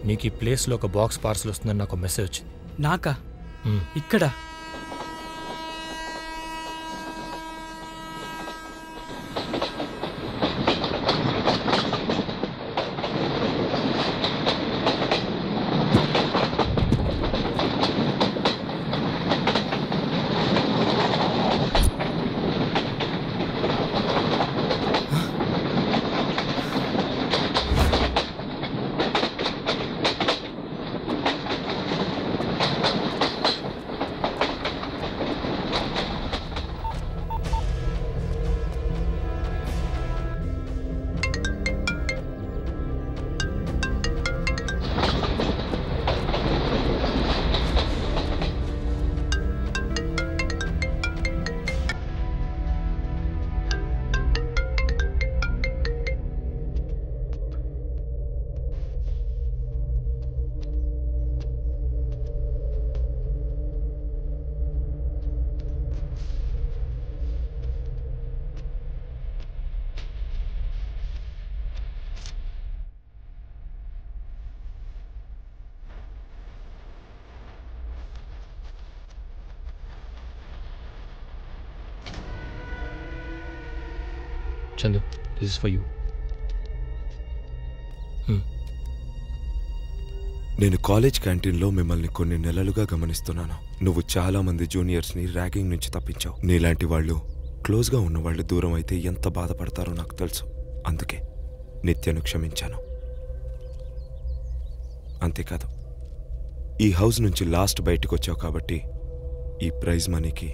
నీకు ఈ ప్లేస్లో ఒక బాక్స్ పార్సల్ వస్తుందని నాకు మెసేజ్ వచ్చింది. నాకా? ఇక్కడ? Chandu, this is for you. నేను కాలేజ్ క్యాంటీన్లో మిమ్మల్ని కొన్ని నెలలుగా గమనిస్తున్నాను. నువ్వు చాలా మంది జూనియర్స్ని ర్యాగింగ్ నుంచి తప్పించావు. నీలాంటి వాళ్ళు క్లోజ్గా ఉన్నవాళ్ళు దూరం అయితే ఎంత బాధపడతారో నాకు తెలుసు. అందుకే నిత్యను క్షమించాను. అంతేకాదు, ఈ హౌస్ నుంచి లాస్ట్ బయటకు వచ్చావు కాబట్టి ఈ ప్రైజ్ మనీకి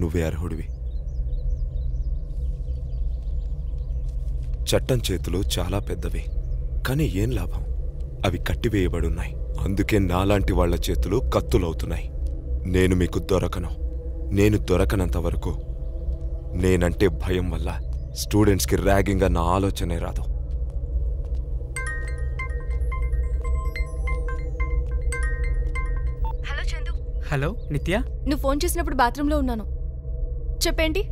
నువ్వే అర్హుడివి. చట్టం చేతులు చాలా పెద్దవి, కానీ ఏం లాభం? అవి కట్టివేయబడున్నాయి. అందుకే నాలాంటి వాళ్ల చేతులు కత్తులవుతున్నాయి. నేను మీకు దొరకను. నేను దొరకనంత వరకు నేనంటే భయం వల్ల స్టూడెంట్స్కి ర్యాగింగ్ అన్న ఆలోచనే రాదు. హలో చందు. హలో నిత్య. నువ్వు ఫోన్ చేసినప్పుడు బాత్రూంలో ఉన్నాను. చెప్పేంటి?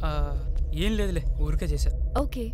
ఏం లేదులే, ఊరికే చేశా. ఓకే.